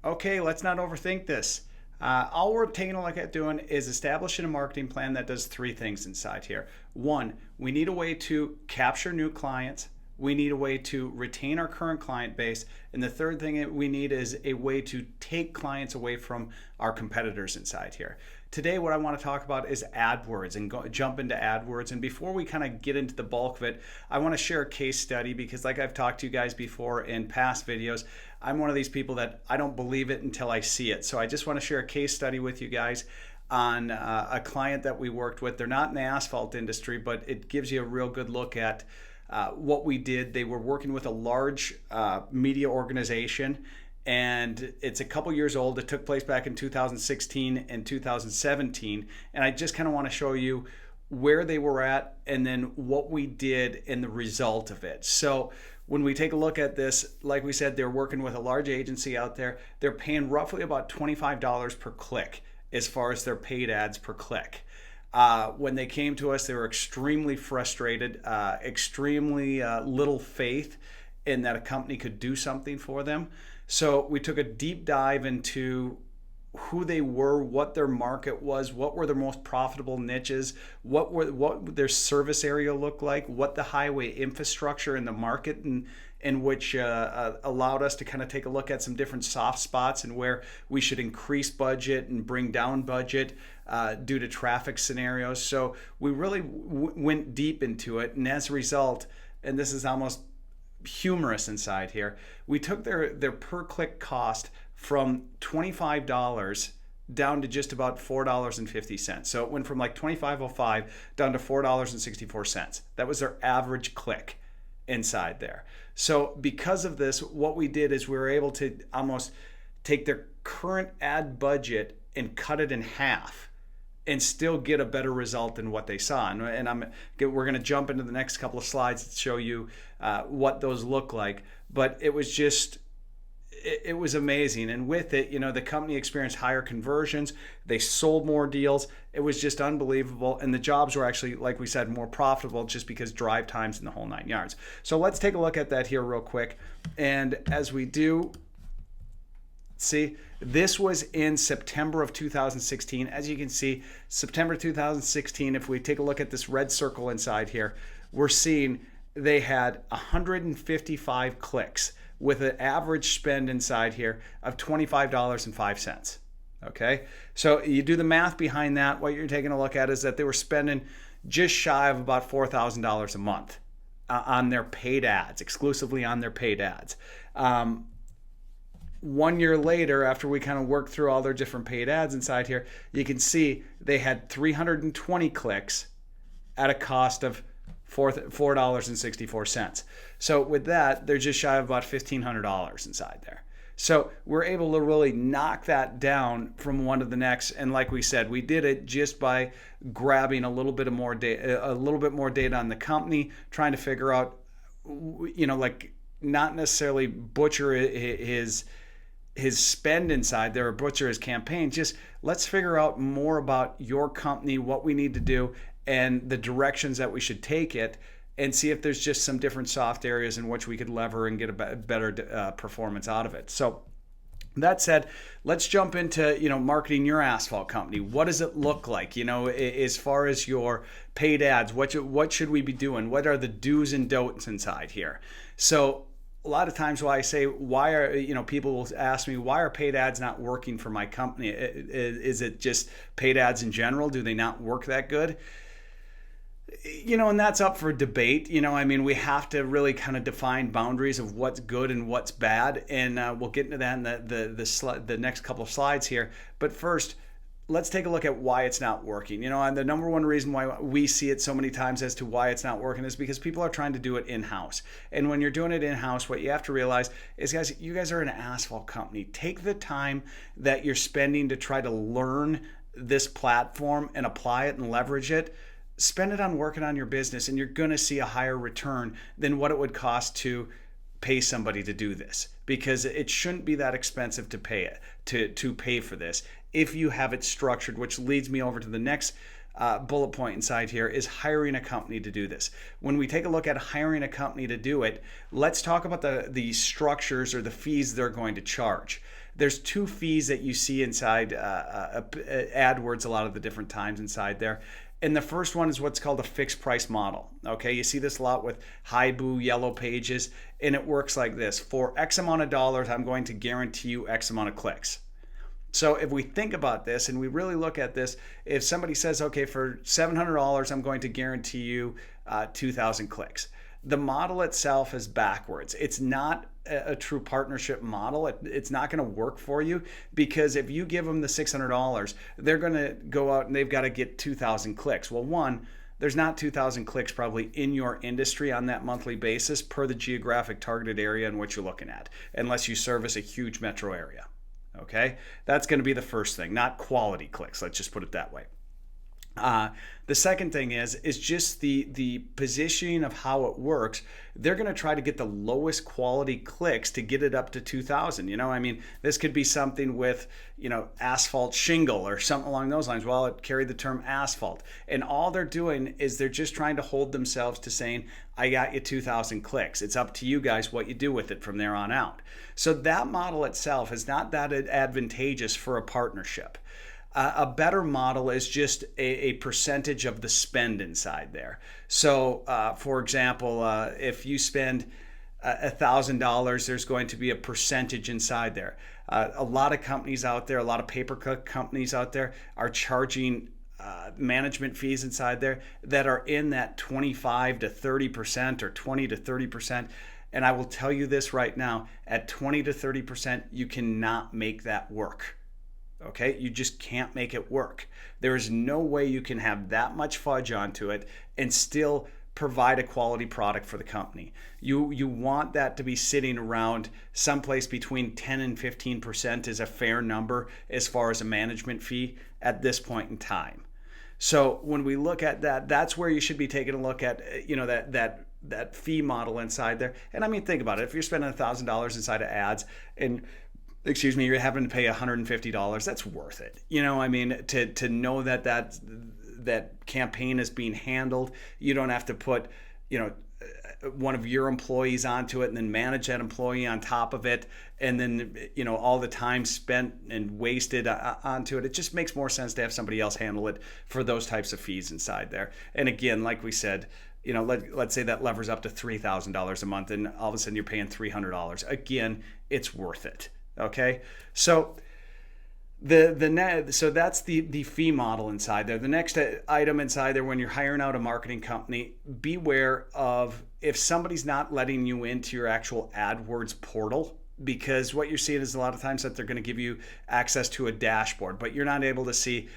Okay, let's not overthink this. All we're taking a look at doing is establishing a marketing plan that does three things inside here. One, we need a way to capture new clients. We need a way to retain our current client base. And the third thing we need is a way to take clients away from our competitors inside here. Today, what I want to talk about is AdWords and jump into AdWords. And before we kind of get into the bulk of it, I want to share a case study because like I've talked to you guys before in past videos, I'm one of these people that I don't believe it until I see it. So I just want to share a case study with you guys on a client that we worked with. They're not in the asphalt industry, but it gives you a real good look at what we did. They were working with a large media organization, and it's a couple years old. It took place back in 2016 and 2017, and I just kind of want to show you where they were at and then what we did and the result of it. So when we take a look at this, like we said, they're working with a large agency out there. They're paying roughly about $25 per click as far as their paid ads per click. When they came to us, they were extremely frustrated, extremely little faith in that a company could do something for them. So we took a deep dive into who they were, what their market was, what were their most profitable niches, what their service area looked like, what the highway infrastructure in the market in which allowed us to kind of take a look at some different soft spots and where we should increase budget and bring down budget due to traffic scenarios. So we really went deep into it, and as a result, and this is almost humorous inside here, we took their per click cost from $25 down to just about $4.50. So it went from like $25.05 down to $4.64. That was their average click inside there. So because of this, what we did is we were able to almost take their current ad budget and cut it in half and still get a better result than what they saw. And we're going to jump into the next couple of slides to show you what those look like. But it was just, it was amazing. And with it, the company experienced higher conversions. They sold more deals. It was just unbelievable. And the jobs were actually, like we said, more profitable just because drive times in the whole 9 yards. So let's take a look at that here real quick. And as we do, see, this was in September of 2016. As you can see, September 2016, if we take a look at this red circle inside here, we're seeing they had 155 clicks with an average spend inside here of $25.05. Okay, so you do the math behind that. What you're taking a look at is that they were spending just shy of about $4,000 a month on their paid ads, exclusively on their paid ads. 1 year later, after we kind of worked through all their different paid ads inside here, you can see they had 320 clicks at a cost of $4.64. So with that, they're just shy of about $1,500 inside there. So we're able to really knock that down from one to the next. And like we said, we did it just by grabbing a little bit more data on the company, trying to figure out, like not necessarily butcher his spend inside there or butcher his campaign. Just let's figure out more about your company, what we need to do, and the directions that we should take it, and see if there's just some different soft areas in which we could lever and get a better performance out of it. So that said, let's jump into marketing your asphalt company. What does it look like? As far as your paid ads, what should we be doing? What are the do's and don'ts inside here? So a lot of times why I say people will ask me, why are paid ads not working for my company? Is it just paid ads in general? Do they not work that good? And that's up for debate. We have to really kind of define boundaries of what's good and what's bad. And we'll get into that in the next couple of slides here. But first, let's take a look at why it's not working. And the number one reason why we see it so many times as to why it's not working is because people are trying to do it in-house. And when you're doing it in-house, what you have to realize is, guys, you guys are an asphalt company. Take the time that you're spending to try to learn this platform and apply it and leverage it. Spend it on working on your business, and you're going to see a higher return than what it would cost to pay somebody to do this, because it shouldn't be that expensive to pay for this if you have it structured, which leads me over to the next bullet point inside here is hiring a company to do this. When we take a look at hiring a company to do it, let's talk about the structures or the fees they're going to charge. There's two fees that you see inside AdWords a lot of the different times inside there. And the first one is what's called a fixed price model. Okay, you see this a lot with Haibu, Yellow Pages, and it works like this. For X amount of dollars, I'm going to guarantee you X amount of clicks. So if we think about this and we really look at this, if somebody says, okay, for $700, I'm going to guarantee you 2,000 clicks. The model itself is backwards. It's not a true partnership model. It's not going to work for you, because if you give them the $600, they're going to go out and they've got to get 2,000 clicks. Well, one, there's not 2,000 clicks probably in your industry on that monthly basis per the geographic targeted area in which you're looking at, unless you service a huge metro area. Okay, that's going to be the first thing, not quality clicks. Let's just put it that way. The second thing is just the positioning of how it works. They're going to try to get the lowest quality clicks to get it up to 2,000. You know, I mean, this could be something with, you know, asphalt shingle or something along those lines. Well, it carried the term asphalt. And all they're doing is they're just trying to hold themselves to saying, I got you 2,000 clicks. It's up to you guys what you do with it from there on out. So that model itself is not that advantageous for a partnership. A better model is just a percentage of the spend inside there. So, for example, if you spend $1,000, there's going to be a percentage inside there. A lot of companies out there, a lot of pay-per-click companies out there are charging management fees inside there that are in that 25 to 30% or 20 to 30%. And I will tell you this right now, at 20 to 30%, you cannot make that work. Okay, you just can't make it work. There is no way you can have that much fudge onto it and still provide a quality product for the company. You want that to be sitting around someplace between 10 and 15% is a fair number as far as a management fee at this point in time. So when we look at that, that's where you should be taking a look at, you know, that fee model inside there. And I mean, think about it. If you're spending $1,000 inside of ads and you're having to pay $150, that's worth it. You know, I mean, to know that campaign is being handled, you don't have to put, you know, one of your employees onto it and then manage that employee on top of it, and then, you know, all the time spent and wasted onto it. It just makes more sense to have somebody else handle it for those types of fees inside there. And again, like we said, you know, let's say that levers up to $3,000 a month, and all of a sudden you're paying $300. Again, it's worth it. Okay, so so that's the fee model inside there. The next item inside there, when you're hiring out a marketing company, beware of if somebody's not letting you into your actual AdWords portal, because what you're seeing is a lot of times that they're going to give you access to a dashboard, but you're not able to see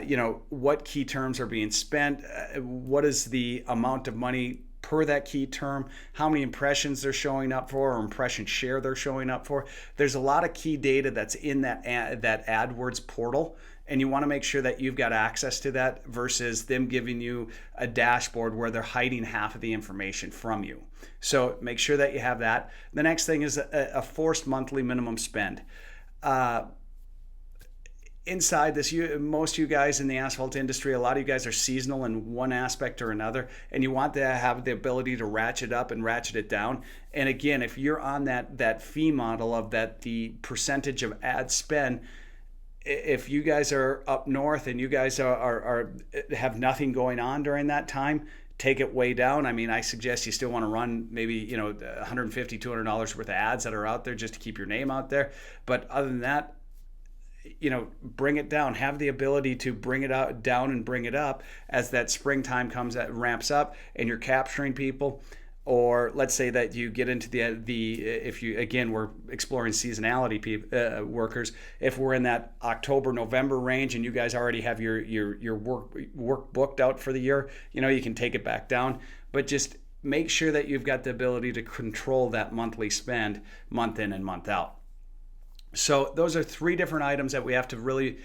you know, what key terms are being spent, what is the amount of money per that key term, how many impressions they're showing up for, or impression share they're showing up for. There's a lot of key data that's in that AdWords portal, and you want to make sure that you've got access to that versus them giving you a dashboard where they're hiding half of the information from you. So make sure that you have that. The next thing is a forced monthly minimum spend. Inside this, most of you guys in the asphalt industry, a lot of you guys are seasonal in one aspect or another, and you want to have the ability to ratchet up and ratchet it down. And again, if you're on that fee model of the percentage of ad spend, if you guys are up north and you guys are have nothing going on during that time, take it way down. I mean, I suggest you still want to run maybe, you know, $150, $200 worth of ads that are out there just to keep your name out there. But other than that, you know, bring it down. Have the ability to bring it out down and bring it up as that springtime comes, that ramps up, and you're capturing people. Or let's say that you get into if you, again, we're exploring seasonality workers. If we're in that October, November range and you guys already have your work booked out for the year, you know, you can take it back down. But just make sure that you've got the ability to control that monthly spend month in and month out. So those are three different items that we have to really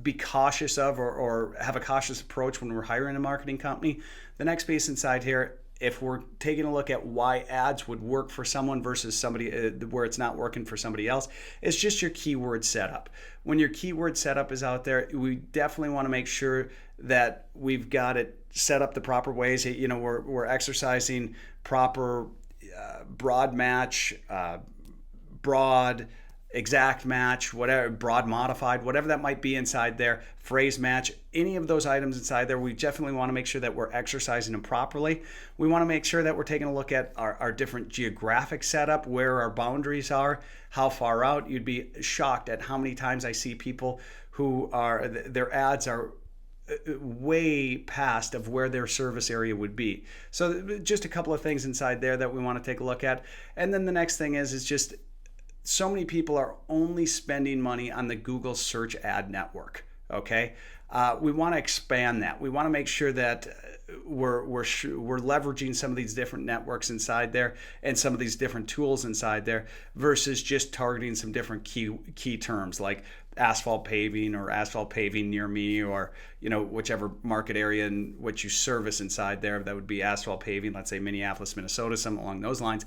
be cautious of, or have a cautious approach when we're hiring a marketing company. The next piece inside here, if we're taking a look at why ads would work for someone versus somebody where it's not working for somebody else, it's just your keyword setup. When your keyword setup is out there, we definitely want to make sure that we've got it set up the proper ways. You know, we're exercising proper broad match, broad, exact match, whatever, broad modified, whatever that might be inside there, phrase match, any of those items inside there, we definitely want to make sure that we're exercising them properly. We want to make sure that we're taking a look at our different geographic setup, where our boundaries are, how far out. You'd be shocked at how many times I see people who are, their ads are way past of where their service area would be. So just a couple of things inside there that we want to take a look at. And then the next thing is just so many people are only spending money on the Google search ad network. Okay, we want to expand that. We want to make sure that we're leveraging some of these different networks inside there and some of these different tools inside there versus just targeting some different key terms like asphalt paving or asphalt paving near me, or whichever market area in which you service inside there. That would be asphalt paving, let's say Minneapolis, Minnesota, something along those lines.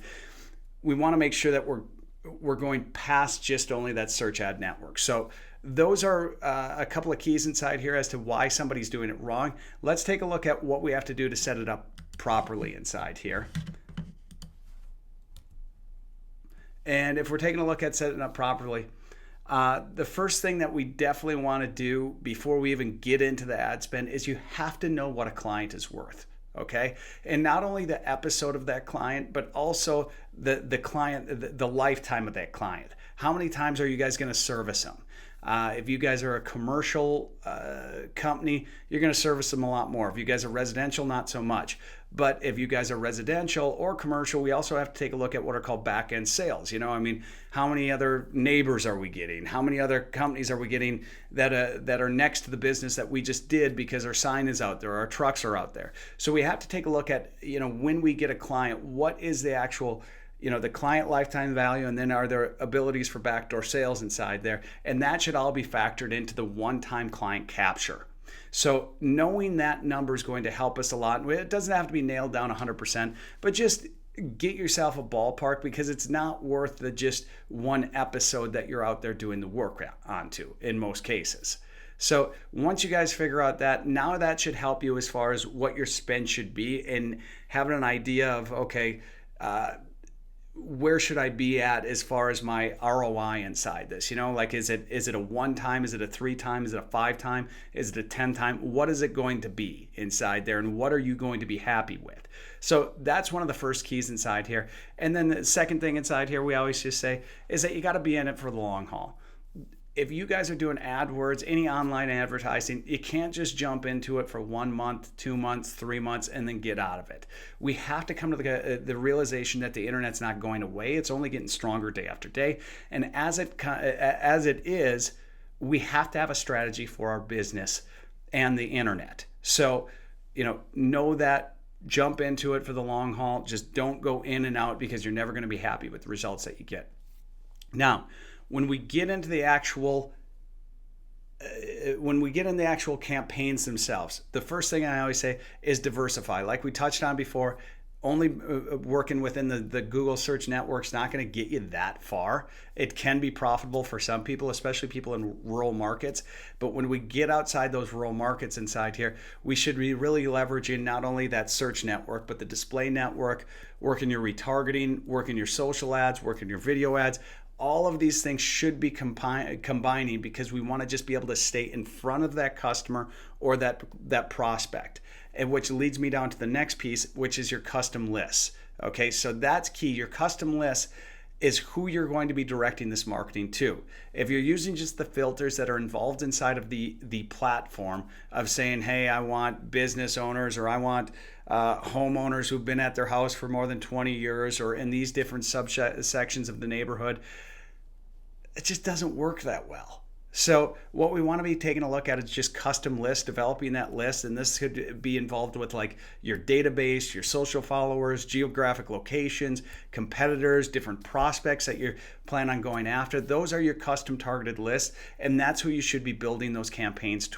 We want to make sure that we're going past just only that search ad network. So those are a couple of keys inside here as to why somebody's doing it wrong. Let's take a look at what we have to do to set it up properly inside here. And if we're taking a look at setting it up properly, the first thing that we definitely want to do before we even get into the ad spend is you have to know what a client is worth. Okay, and not only the episode of that client, but also the client, the lifetime of that client. How many times are you guys going to service them? If you guys are a commercial company, you're going to service them a lot more. If you guys are residential, not so much. But if you guys are residential or commercial, we also have to take a look at what are called back-end sales. How many other neighbors are we getting? How many other companies are we getting that are next to the business that we just did because our sign is out there, our trucks are out there? So we have to take a look at, when we get a client, what is the actual the client lifetime value, and then are there abilities for backdoor sales inside there? And that should all be factored into the one-time client capture. So knowing that number is going to help us a lot. It doesn't have to be nailed down 100%, but just get yourself a ballpark, because it's not worth the just one episode that you're out there doing the work onto in most cases. So once you guys figure out that, now that should help you as far as what your spend should be and having an idea of, okay, where should I be at as far as my ROI inside this? Like, is it a 1 time? Is it a 3 time? Is it a 5 time? Is it a 10 time? What is it going to be inside there? And what are you going to be happy with? So that's one of the first keys inside here. And then the second thing inside here, we always just say, is that you got to be in it for the long haul. If you guys are doing AdWords, any online advertising, you can't just jump into it for 1 month, 2 months, 3 months, and then get out of it. We have to come to the realization that the internet's not going away. It's only getting stronger day after day. And as it is, we have to have a strategy for our business and the internet. So, know that, jump into it for the long haul. Just don't go in and out, because you're never going to be happy with the results that you get. Now, when we get into the actual campaigns themselves, the first thing I always say is diversify. Like we touched on before, only working within the Google search network is not going to get you that far. It can be profitable for some people, especially people in rural markets. But when we get outside those rural markets inside here, we should be really leveraging not only that search network, but the display network, working your retargeting, working your social ads, working your video ads. All of these things should be combining, because we want to just be able to stay in front of that customer or that prospect. And which leads me down to the next piece, which is your custom lists. Okay, so that's key. Your custom list is who you're going to be directing this marketing to. If you're using just the filters that are involved inside of the platform of saying, hey, I want business owners, or I want homeowners who've been at their house for more than 20 years, or in these different subsections of the neighborhood, it just doesn't work that well. So what we want to be taking a look at is just custom lists, developing that list. And this could be involved with like your database, your social followers, geographic locations, competitors, different prospects that you plan on going after. Those are your custom targeted lists. And that's who you should be building those campaigns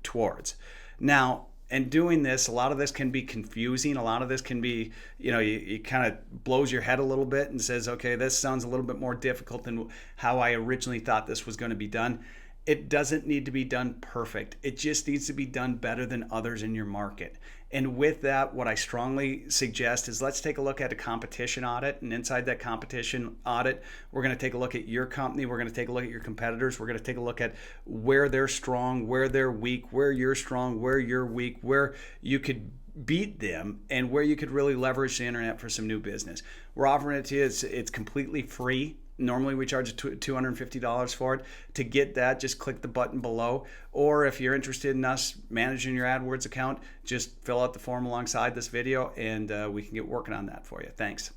towards. Now, and doing this, a lot of this can be confusing. A lot of this can be, you kind of blows your head a little bit and says, okay, this sounds a little bit more difficult than how I originally thought this was going to be done. It doesn't need to be done perfect. It just needs to be done better than others in your market. And with that, what I strongly suggest is let's take a look at a competition audit. And inside that competition audit, we're going to take a look at your company. We're going to take a look at your competitors. We're going to take a look at where they're strong, where they're weak, where you're strong, where you're weak, where you could beat them, and where you could really leverage the internet for some new business. We're offering it to you. It's completely free. Normally we charge $250 for it. To get that, just click the button below. Or if you're interested in us managing your AdWords account, just fill out the form alongside this video and we can get working on that for you. Thanks.